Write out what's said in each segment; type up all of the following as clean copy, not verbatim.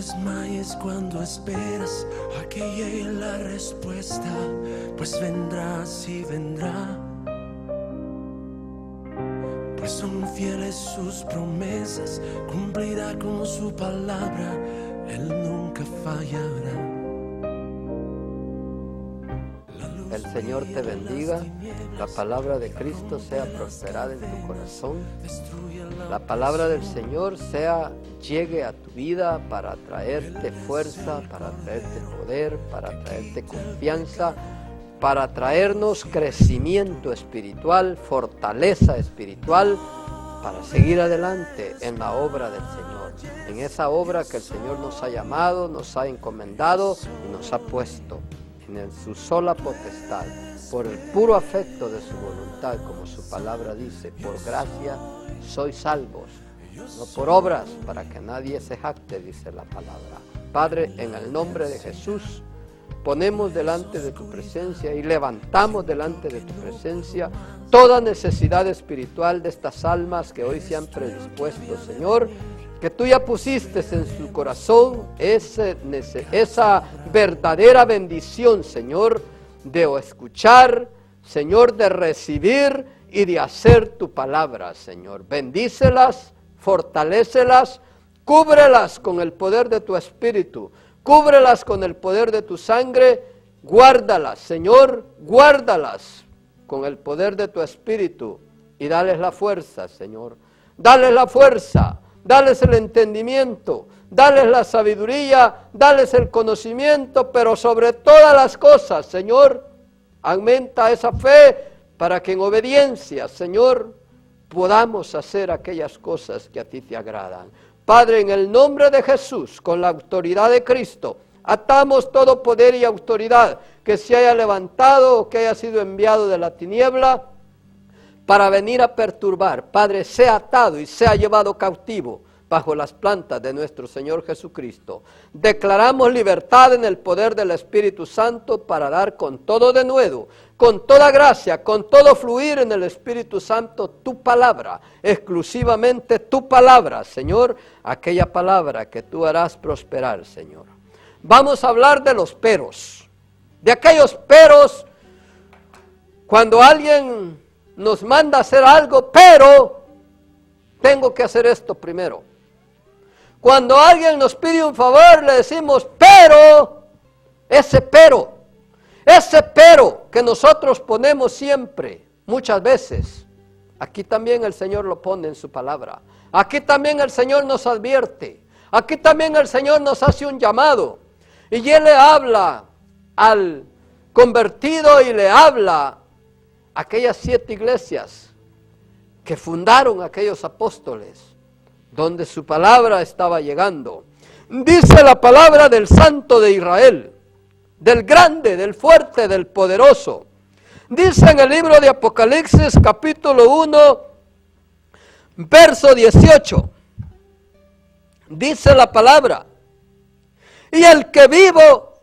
desmayes cuando esperas a que llegue la respuesta, pues vendrá, sí vendrá. Pues son fieles sus promesas, cumplirá con su palabra, Él nunca fallará. El Señor te bendiga, la palabra de Cristo sea prosperada en tu corazón, la palabra del Señor llegue a tu vida para traerte fuerza, para traerte poder, para traerte confianza, para traernos crecimiento espiritual, fortaleza espiritual, para seguir adelante en la obra del Señor, en esa obra que el Señor nos ha llamado, nos ha encomendado y nos ha puesto en su sola potestad, por el puro afecto de su voluntad, como su palabra dice, por gracia sois salvos, no por obras, para que nadie se jacte, dice la palabra. Padre, en el nombre de Jesús, ponemos delante de tu presencia y levantamos delante de tu presencia toda necesidad espiritual de estas almas que hoy se han predispuesto, Señor, que tú ya pusiste en su corazón esa verdadera bendición, Señor, de escuchar, Señor, de recibir y de hacer tu palabra, Señor. Bendícelas, fortalécelas, cúbrelas con el poder de tu Espíritu, cúbrelas con el poder de tu sangre, guárdalas, Señor, guárdalas con el poder de tu Espíritu y dales la fuerza, Señor. Dales la fuerza. Dales el entendimiento, dales la sabiduría, dales el conocimiento, pero sobre todas las cosas, Señor, aumenta esa fe para que en obediencia, Señor, podamos hacer aquellas cosas que a ti te agradan. Padre, en el nombre de Jesús, con la autoridad de Cristo, atamos todo poder y autoridad que se haya levantado o que haya sido enviado de la tiniebla para venir a perturbar. Padre, sea atado y sea llevado cautivo bajo las plantas de nuestro Señor Jesucristo. Declaramos libertad en el poder del Espíritu Santo para dar con todo denuedo, con toda gracia, con todo fluir en el Espíritu Santo tu palabra, exclusivamente tu palabra, Señor, aquella palabra que tú harás prosperar, Señor. Vamos a hablar de los peros, de aquellos peros cuando alguien nos manda a hacer algo, pero tengo que hacer esto primero. Cuando alguien nos pide un favor, le decimos, pero ese pero que nosotros ponemos siempre, muchas veces, aquí también el Señor lo pone en su palabra. Aquí también el Señor nos advierte. Aquí también el Señor nos hace un llamado. Y Él le habla al convertido y le habla aquellas 7 iglesias que fundaron aquellos apóstoles, donde su palabra estaba llegando. Dice la palabra del Santo de Israel, del grande, del fuerte, del poderoso. Dice en el libro de Apocalipsis, capítulo 1, verso 18. Dice la palabra, y el que vivo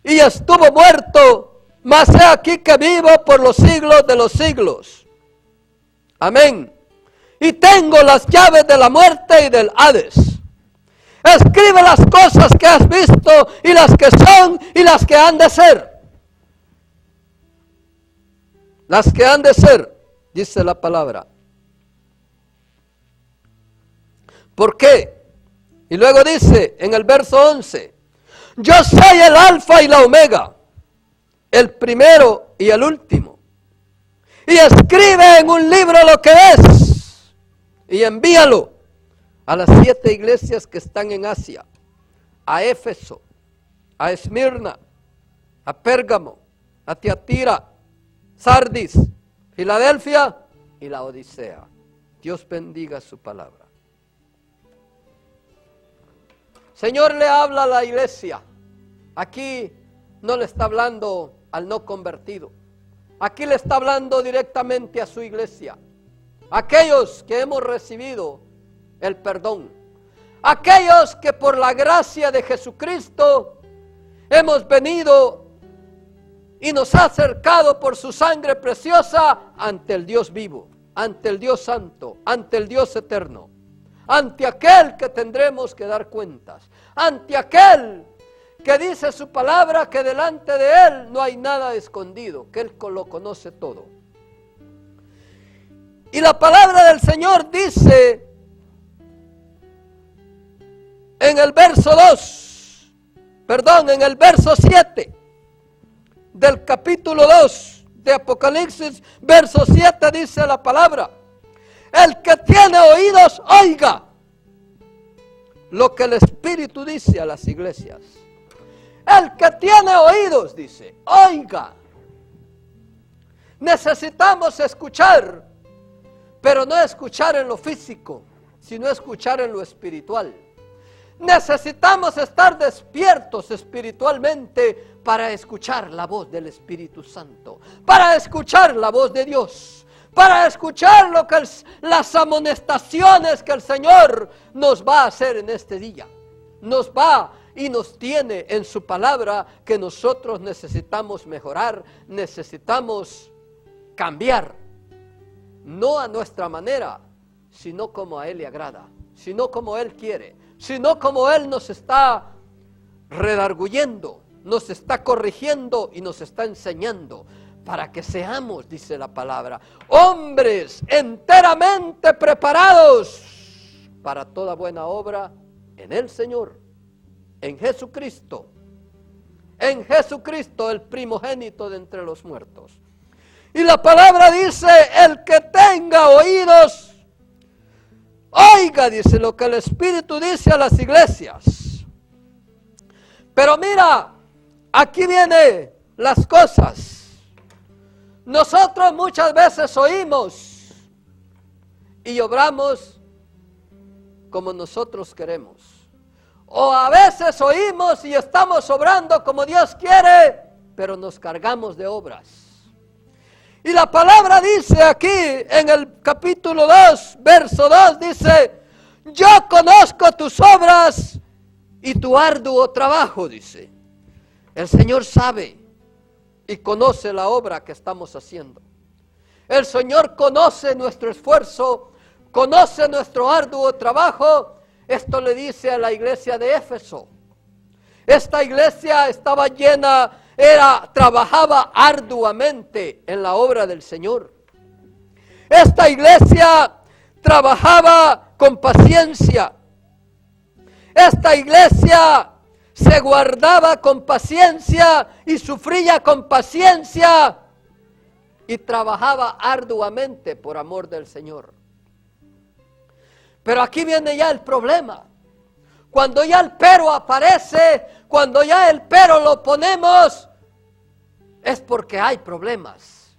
y estuvo muerto, mas he aquí que vivo por los siglos de los siglos. Amén. Y tengo las llaves de la muerte y del Hades. Escribe las cosas que has visto y las que son y las que han de ser. Las que han de ser, dice la palabra. ¿Por qué? Y luego dice en el verso 11, yo soy el alfa y la omega, el primero y el último. Y escribe en un libro lo que es y envíalo a las 7 iglesias que están en Asia, a Éfeso, a Esmirna, a Pérgamo, a Tiatira, Sardis, Filadelfia y la Odisea. Dios bendiga su palabra. Señor le habla a la iglesia. Aquí no le está hablando al no convertido. Aquí le está hablando directamente a su iglesia. Aquellos que hemos recibido el perdón. Aquellos que por la gracia de Jesucristo hemos venido y nos ha acercado por su sangre preciosa ante el Dios vivo, ante el Dios santo, ante el Dios eterno, ante aquel que tendremos que dar cuentas, ante aquel que dice su palabra que delante de Él no hay nada escondido, que Él lo conoce todo. Y la palabra del Señor dice en el verso 7 del capítulo 2 de Apocalipsis, verso 7, dice la palabra: el que tiene oídos, oiga lo que el Espíritu dice a las iglesias. El que tiene oídos, dice, oiga. Necesitamos escuchar, pero no escuchar en lo físico, sino escuchar en lo espiritual. Necesitamos estar despiertos espiritualmente para escuchar la voz del Espíritu Santo, para escuchar la voz de Dios, para escuchar las amonestaciones que el Señor nos va a hacer en este día. Nos va y nos tiene en su palabra que nosotros necesitamos mejorar, necesitamos cambiar, no a nuestra manera, sino como a Él le agrada, sino como Él quiere, sino como Él nos está redarguyendo, nos está corrigiendo y nos está enseñando, para que seamos, dice la palabra, hombres enteramente preparados para toda buena obra en el Señor, en Jesucristo, el primogénito de entre los muertos. Y la palabra dice: el que tenga oídos, oiga, dice lo que el Espíritu dice a las iglesias. Pero mira, aquí vienen las cosas. Nosotros muchas veces oímos y obramos como nosotros queremos. O a veces oímos y estamos obrando como Dios quiere, pero nos cargamos de obras. Y la palabra dice aquí en el capítulo 2, verso 2, dice: yo conozco tus obras y tu arduo trabajo, dice. El Señor sabe y conoce la obra que estamos haciendo. El Señor conoce nuestro esfuerzo, conoce nuestro arduo trabajo. Esto le dice a la iglesia de Éfeso. Esta iglesia estaba llena, trabajaba arduamente en la obra del Señor. Esta iglesia trabajaba con paciencia. Esta iglesia se guardaba con paciencia y sufría con paciencia y trabajaba arduamente por amor del Señor. Pero aquí viene ya el problema. Cuando ya el pero aparece, cuando ya el pero lo ponemos, es porque hay problemas.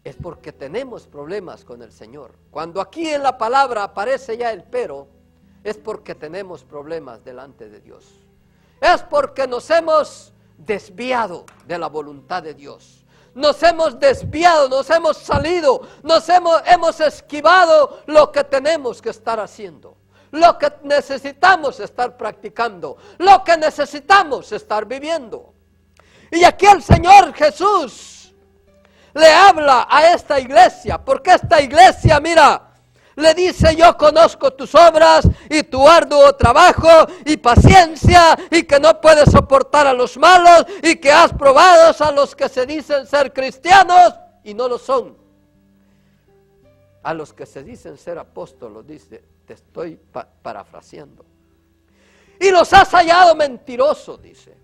Es porque tenemos problemas con el Señor. Cuando aquí en la palabra aparece ya el pero, es porque tenemos problemas delante de Dios. Es porque nos hemos desviado de la voluntad de Dios. Nos hemos desviado, nos hemos salido, hemos esquivado lo que tenemos que estar haciendo, lo que necesitamos estar practicando, lo que necesitamos estar viviendo. Y aquí el Señor Jesús le habla a esta iglesia, porque esta iglesia, mira, le dice: yo conozco tus obras y tu arduo trabajo y paciencia, y que no puedes soportar a los malos, y que has probado a los que se dicen ser cristianos y no lo son. A los que se dicen ser apóstolos, dice, te estoy parafraseando. Y los has hallado mentirosos, dice.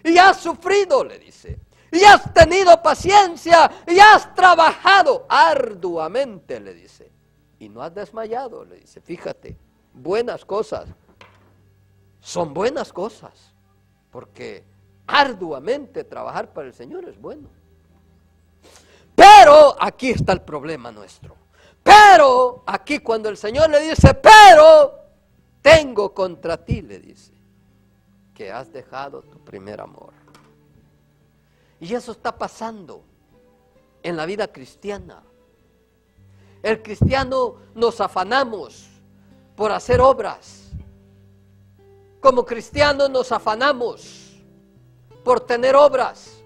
Y has sufrido, le dice. Y has tenido paciencia y has trabajado arduamente, le dice. Y no has desmayado, le dice. Fíjate, buenas cosas son buenas cosas, porque arduamente trabajar para el Señor es bueno. Pero aquí está el problema nuestro. Pero aquí cuando el Señor le dice: pero tengo contra ti, le dice, que has dejado tu primer amor. Y eso está pasando en la vida cristiana. El cristiano nos afanamos por hacer obras. Como cristianos nos afanamos por tener obras.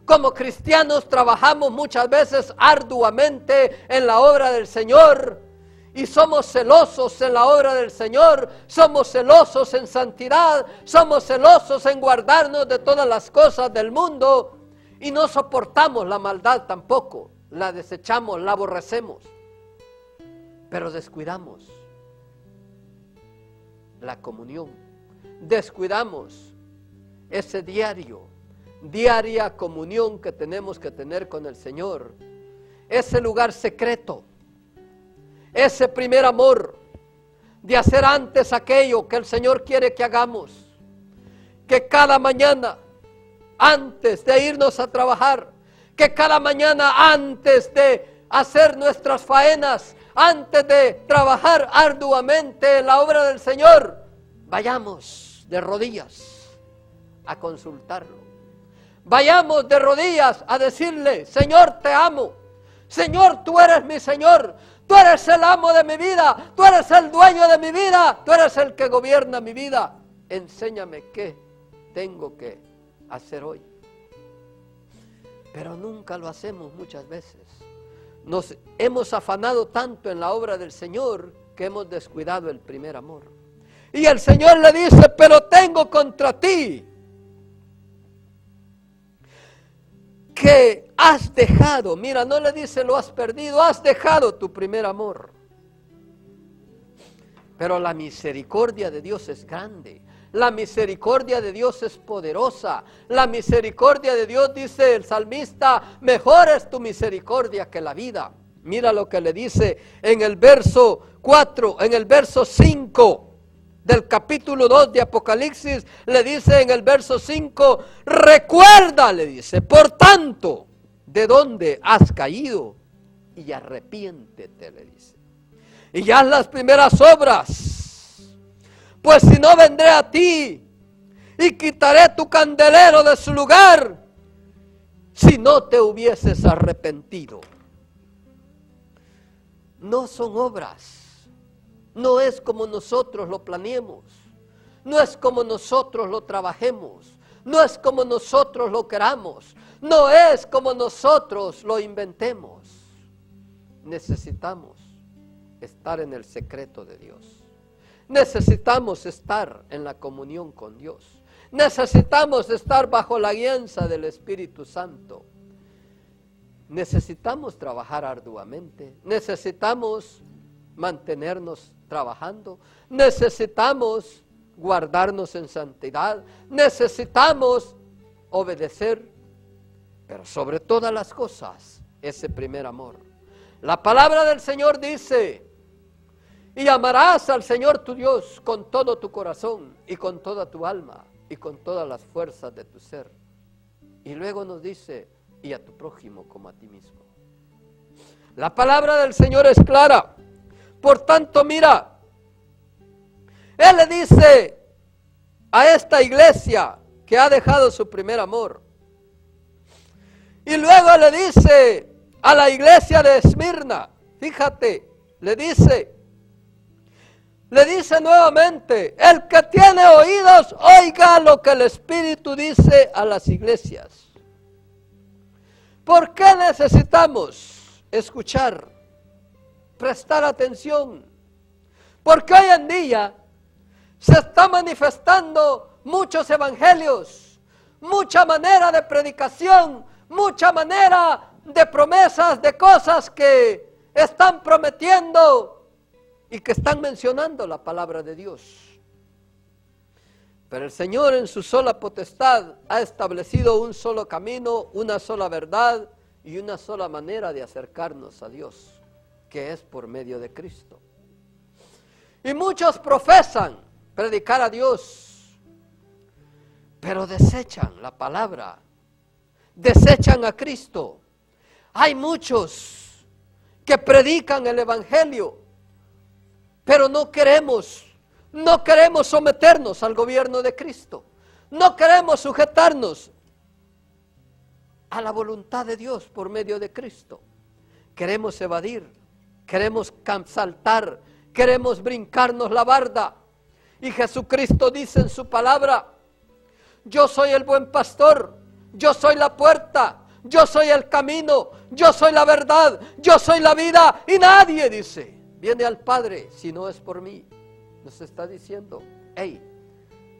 Como cristianos trabajamos muchas veces arduamente en la obra del Señor y somos celosos en la obra del Señor, somos celosos en santidad, somos celosos en guardarnos de todas las cosas del mundo y no soportamos la maldad tampoco, la desechamos, la aborrecemos, pero descuidamos la comunión, descuidamos ese diaria comunión que tenemos que tener con el Señor, ese lugar secreto, ese primer amor de hacer antes aquello que el Señor quiere que hagamos, que cada mañana antes de irnos a trabajar, que cada mañana antes de hacer nuestras faenas, antes de trabajar arduamente en la obra del Señor, vayamos de rodillas a consultarlo. Vayamos de rodillas a decirle: Señor, te amo. Señor, tú eres mi Señor. Tú eres el amo de mi vida. Tú eres el dueño de mi vida. Tú eres el que gobierna mi vida. Enséñame qué tengo que hacer hoy. Pero nunca lo hacemos muchas veces. Nos hemos afanado tanto en la obra del Señor que hemos descuidado el primer amor. Y el Señor le dice: pero tengo contra ti que has dejado, mira, no le dice lo has perdido, has dejado tu primer amor. Pero la misericordia de Dios es grande, la misericordia de Dios es poderosa, la misericordia de Dios, dice el salmista, mejor es tu misericordia que la vida. Mira lo que le dice en el verso 4, en el verso 5 del capítulo 2 de Apocalipsis, le dice en el verso 5, recuerda, le dice, por tanto, de dónde has caído y arrepiéntete, le dice. Y haz las primeras obras, pues si no vendré a ti y quitaré tu candelero de su lugar, si no te hubieses arrepentido. No son obras. No es como nosotros lo planeemos, no es como nosotros lo trabajemos, no es como nosotros lo queramos, no es como nosotros lo inventemos. Necesitamos estar en el secreto de Dios, necesitamos estar en la comunión con Dios, necesitamos estar bajo la guianza del Espíritu Santo, necesitamos trabajar arduamente, necesitamos mantenernos trabajando, necesitamos guardarnos en santidad, necesitamos obedecer, pero sobre todas las cosas, ese primer amor. La palabra del Señor dice: y amarás al Señor tu Dios con todo tu corazón y con toda tu alma y con todas las fuerzas de tu ser. Y luego nos dice: y a tu prójimo como a ti mismo. La palabra del Señor es clara. Por tanto, mira, Él le dice a esta iglesia que ha dejado su primer amor. Y luego le dice a la iglesia de Esmirna, fíjate, le dice nuevamente, el que tiene oídos, oiga lo que el Espíritu dice a las iglesias. ¿Por qué necesitamos escuchar, prestar atención? Porque hoy en día se está manifestando muchos evangelios, mucha manera de predicación, mucha manera de promesas, de cosas que están prometiendo y que están mencionando la palabra de Dios. Pero el Señor en su sola potestad ha establecido un solo camino, una sola verdad y una sola manera de acercarnos a Dios, que es por medio de Cristo. Y muchos profesan predicar a Dios, pero desechan la palabra, desechan a Cristo. Hay muchos que predican el evangelio, pero no queremos someternos al gobierno de Cristo, no queremos sujetarnos a la voluntad de Dios por medio de Cristo. Queremos evadir, queremos saltar, queremos brincarnos la barda. Y Jesucristo dice en su palabra: yo soy el buen pastor, yo soy la puerta, yo soy el camino, yo soy la verdad, yo soy la vida, y nadie, dice, viene al Padre si no es por mí. Nos está diciendo, hey,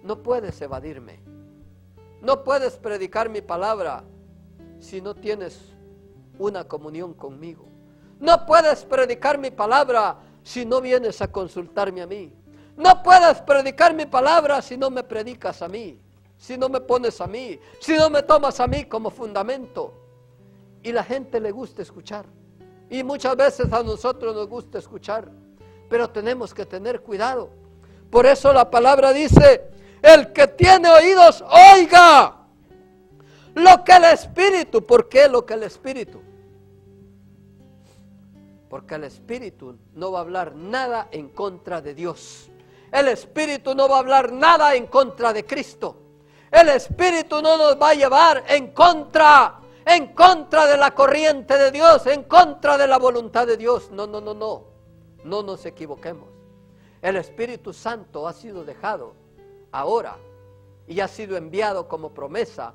no puedes evadirme. No puedes predicar mi palabra si no tienes una comunión conmigo. No puedes predicar mi palabra si no vienes a consultarme a mí. No puedes predicar mi palabra si no me predicas a mí, si no me pones a mí, si no me tomas a mí como fundamento. Y la gente le gusta escuchar. Y muchas veces a nosotros nos gusta escuchar, pero tenemos que tener cuidado. Por eso la palabra dice, el que tiene oídos, oiga lo que el Espíritu. ¿Por qué lo que el Espíritu? Porque el Espíritu no va a hablar nada en contra de Dios. El Espíritu no va a hablar nada en contra de Cristo. El Espíritu no nos va a llevar en contra de la corriente de Dios, en contra de la voluntad de Dios. No nos equivoquemos. El Espíritu Santo ha sido dejado ahora y ha sido enviado como promesa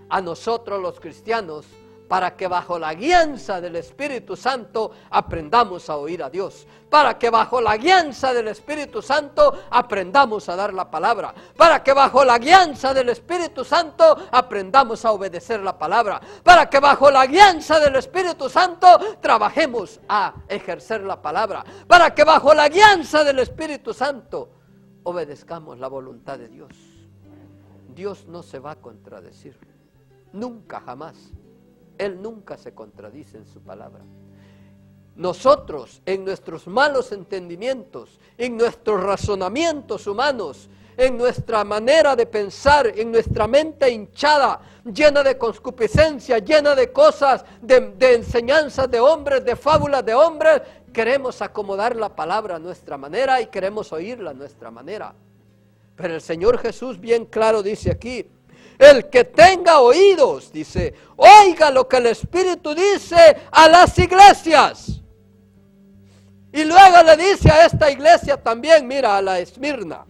a nosotros los cristianos, para que bajo la guianza del Espíritu Santo aprendamos a oír a Dios, para que bajo la guianza del Espíritu Santo aprendamos a dar la palabra, para que bajo la guianza del Espíritu Santo aprendamos a obedecer la palabra, para que bajo la guianza del Espíritu Santo trabajemos a ejercer la palabra, para que bajo la guianza del Espíritu Santo obedezcamos la voluntad de Dios. Dios no se va a contradecir, nunca, jamás. Él nunca se contradice en su palabra. Nosotros, en nuestros malos entendimientos, en nuestros razonamientos humanos, en nuestra manera de pensar, en nuestra mente hinchada, llena de concupiscencia, llena de cosas, de enseñanzas de hombres, de fábulas de hombres, queremos acomodar la palabra a nuestra manera y queremos oírla a nuestra manera. Pero el Señor Jesús bien claro dice aquí, el que tenga oídos, dice, oiga lo que el Espíritu dice a las iglesias. Y luego le dice a esta iglesia también, mira, a la Esmirna.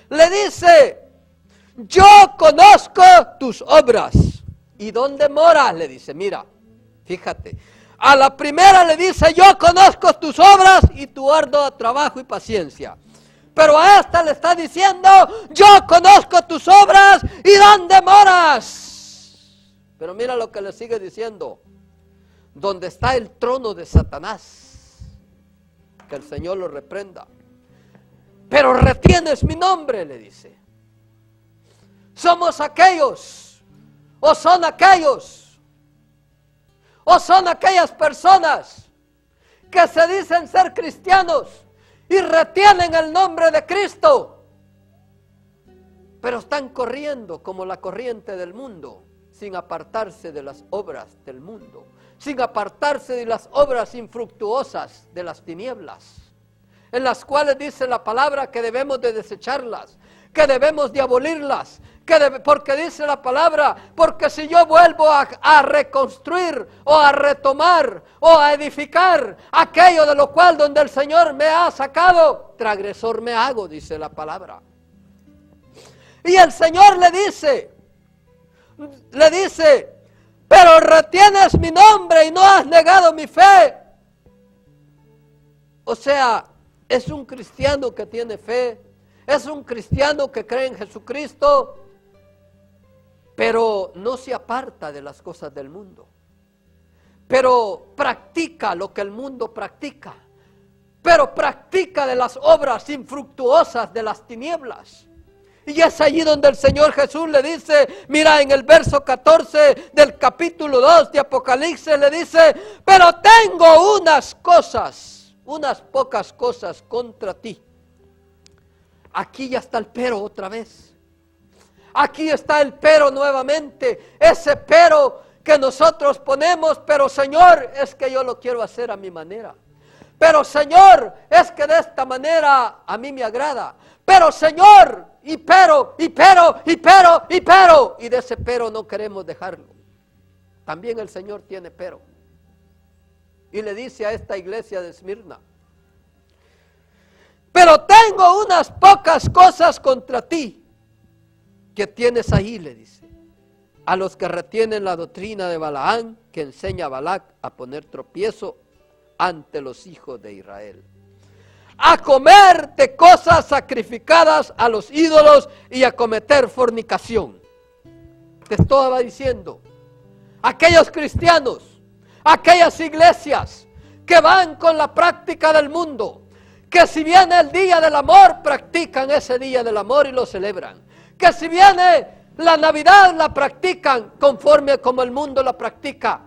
Le dice, yo conozco tus obras. ¿Y dónde moras? Le dice, mira, fíjate. A la primera le dice, yo conozco tus obras y tu arduo trabajo y paciencia. Pero a esta le está diciendo, yo conozco tus obras y dónde moras. Pero mira lo que le sigue diciendo, donde está el trono de Satanás, que el Señor lo reprenda. Pero retienes mi nombre, le dice. Somos aquellos, o son aquellos, o son aquellas personas que se dicen ser cristianos y retienen el nombre de Cristo, pero están corriendo como la corriente del mundo, sin apartarse de las obras del mundo, sin apartarse de las obras infructuosas de las tinieblas, en las cuales dice la palabra que debemos de desecharlas, que debemos de abolirlas, porque dice la palabra, porque si yo vuelvo a reconstruir o a retomar o a edificar aquello de lo cual donde el Señor me ha sacado, transgresor me hago, dice la palabra. Y el Señor le dice, pero retienes mi nombre y no has negado mi fe. O sea, es un cristiano que tiene fe, es un cristiano que cree en Jesucristo, pero no se aparta de las cosas del mundo, pero practica lo que el mundo practica, pero practica de las obras infructuosas de las tinieblas. Y es allí donde el Señor Jesús le dice, mira, en el verso 14 del capítulo 2 de Apocalipsis le dice, pero tengo unas pocas cosas contra ti. Aquí ya está el pero otra vez. Aquí está el pero nuevamente, ese pero que nosotros ponemos, pero Señor, es que yo lo quiero hacer a mi manera. Pero Señor, es que de esta manera a mí me agrada. Pero Señor, y de ese pero no queremos dejarlo. También el Señor tiene pero. Y le dice a esta iglesia de Esmirna, pero tengo unas pocas cosas contra ti que tienes ahí, le dice, a los que retienen la doctrina de Balaán, que enseña a Balac a poner tropiezo ante los hijos de Israel, a comer de cosas sacrificadas a los ídolos y a cometer fornicación. Te estaba diciendo, aquellos cristianos, aquellas iglesias que van con la práctica del mundo, que si viene el día del amor, practican ese día del amor y lo celebran. Que si viene la Navidad, la practican conforme como el mundo la practica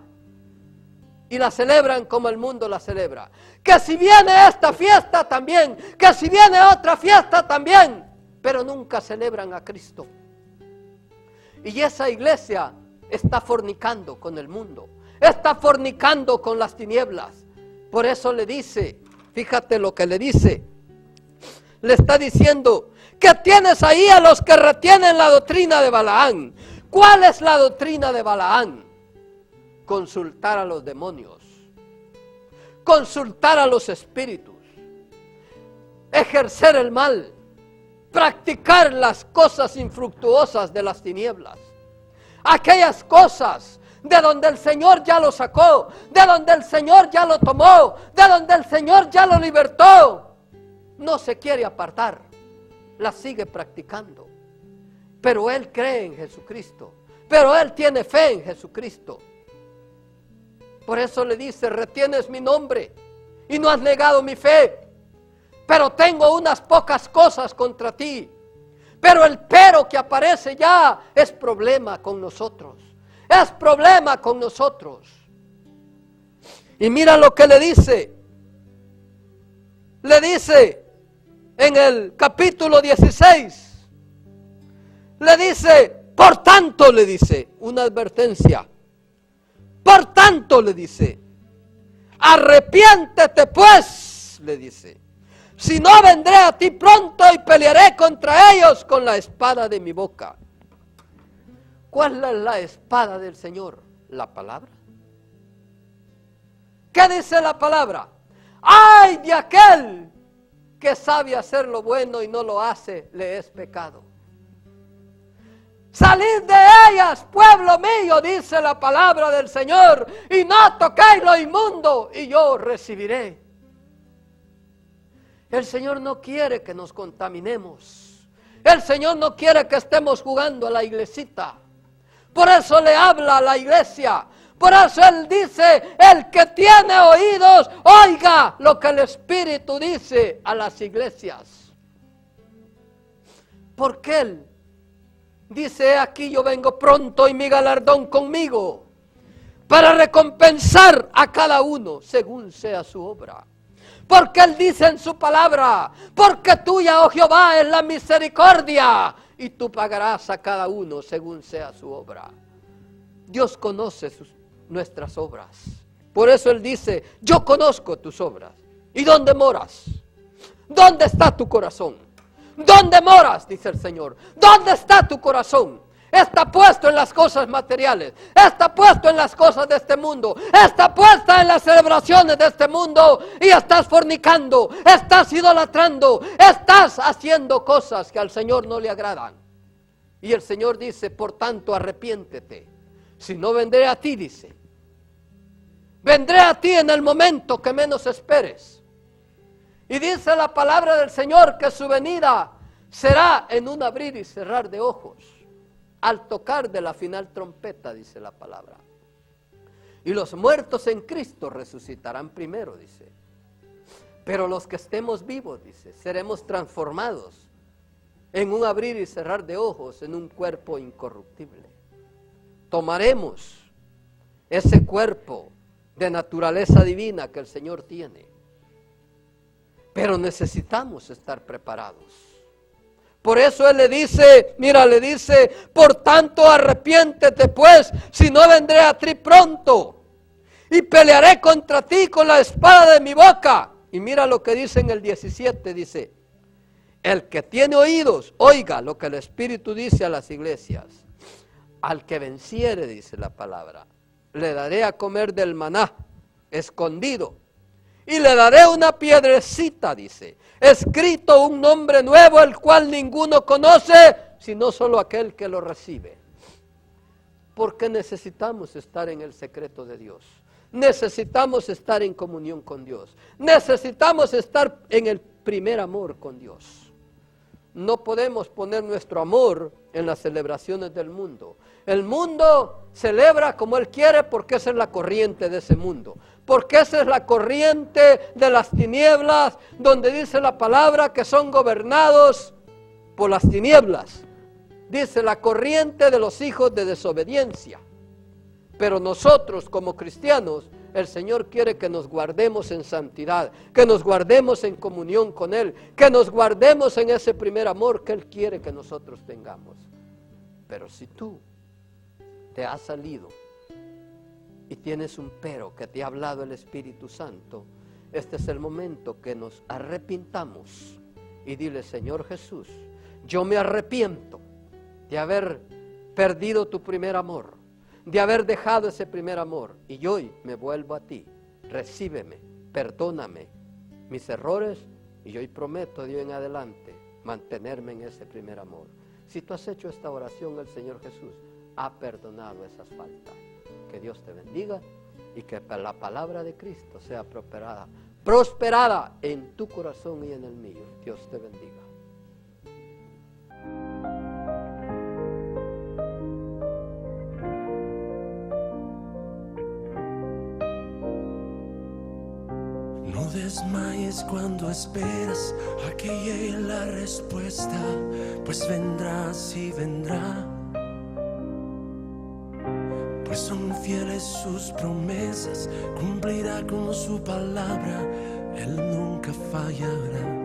y la celebran como el mundo la celebra. Que si viene esta fiesta también, que si viene otra fiesta también, pero nunca celebran a Cristo. Y esa iglesia está fornicando con el mundo, está fornicando con las tinieblas. Por eso le dice, fíjate lo que le dice, le está diciendo que tienes ahí a los que retienen la doctrina de Balaam. ¿Cuál es la doctrina de Balaam? Consultar a los demonios, consultar a los espíritus, ejercer el mal, practicar las cosas infructuosas de las tinieblas, aquellas cosas de donde el Señor ya lo sacó, de donde el Señor ya lo tomó, de donde el Señor ya lo libertó. No se quiere apartar, la sigue practicando, pero él cree en Jesucristo, pero él tiene fe en Jesucristo. Por eso le dice, retienes mi nombre y no has negado mi fe, pero tengo unas pocas cosas contra ti. Pero el pero que aparece ya es problema con nosotros, es problema con nosotros. Y mira lo que le dice en el capítulo 16, le dice, por tanto, le dice, una advertencia. Por tanto, le dice, arrepiéntete pues, le dice, si no vendré a ti pronto y pelearé contra ellos con la espada de mi boca. ¿Cuál es la espada del Señor? La palabra. ¿Qué dice la palabra? ¡Ay de aquel que sabe hacer lo bueno y no lo hace, le es pecado! Salid de ellas, pueblo mío, dice la palabra del Señor, y no toquéis lo inmundo, y yo recibiré. El Señor no quiere que nos contaminemos. El Señor no quiere que estemos jugando a la iglesita. Por eso le habla a la iglesia. Por eso Él dice, el que tiene oídos, oiga lo que el Espíritu dice a las iglesias. Porque Él dice, aquí yo vengo pronto y mi galardón conmigo, para recompensar a cada uno según sea su obra. Porque Él dice en su palabra, porque tuya, oh Jehová, es la misericordia, y tú pagarás a cada uno según sea su obra. Dios conoce nuestras obras. Por eso Él dice, yo conozco tus obras. ¿Y dónde moras? ¿Dónde está tu corazón? ¿Dónde moras? Dice el Señor. ¿Dónde está tu corazón? Está puesto en las cosas materiales, está puesto en las cosas de este mundo, está puesta en las celebraciones de este mundo, y estás fornicando, estás idolatrando, estás haciendo cosas que al Señor no le agradan. Y el Señor dice, por tanto, arrepiéntete, si no vendré a ti, dice. Vendré a ti en el momento que menos esperes. Y dice la palabra del Señor que su venida será en un abrir y cerrar de ojos, al tocar de la final trompeta, dice la palabra. Y los muertos en Cristo resucitarán primero, dice. Pero los que estemos vivos, dice, seremos transformados en un abrir y cerrar de ojos, en un cuerpo incorruptible. Tomaremos ese cuerpo de naturaleza divina que el Señor tiene. Pero necesitamos estar preparados. Por eso Él le dice, mira, le dice, por tanto arrepiéntete pues, si no vendré a ti pronto, y pelearé contra ti con la espada de mi boca. Y mira lo que dice en el 17, dice, el que tiene oídos, oiga lo que el Espíritu dice a las iglesias. Al que venciere, dice la palabra, le daré a comer del maná escondido, y le daré una piedrecita, dice, escrito un nombre nuevo, el cual ninguno conoce, sino solo aquel que lo recibe. Porque necesitamos estar en el secreto de Dios. Necesitamos estar en comunión con Dios. Necesitamos estar en el primer amor con Dios. No podemos poner nuestro amor en las celebraciones del mundo. El mundo celebra como él quiere porque esa es la corriente de ese mundo. Porque esa es la corriente de las tinieblas, donde dice la palabra que son gobernados por las tinieblas. Dice la corriente de los hijos de desobediencia. Pero nosotros como cristianos, el Señor quiere que nos guardemos en santidad, que nos guardemos en comunión con Él, que nos guardemos en ese primer amor que Él quiere que nosotros tengamos. Pero si tú te has salido y tienes un pero que te ha hablado el Espíritu Santo, este es el momento que nos arrepintamos y dile: Señor Jesús, yo me arrepiento de haber perdido tu primer amor, de haber dejado ese primer amor, y hoy me vuelvo a ti. Recíbeme, perdóname mis errores, y hoy prometo de hoy en adelante mantenerme en ese primer amor. Si tú has hecho esta oración, el Señor Jesús ha perdonado esas faltas. Que Dios te bendiga y que la palabra de Cristo sea prosperada en tu corazón y en el mío. Dios te bendiga. No desmayes cuando esperas a que llegue la respuesta, pues vendrá, sí vendrá. Pues son fieles sus promesas, cumplirá con su palabra, Él nunca fallará.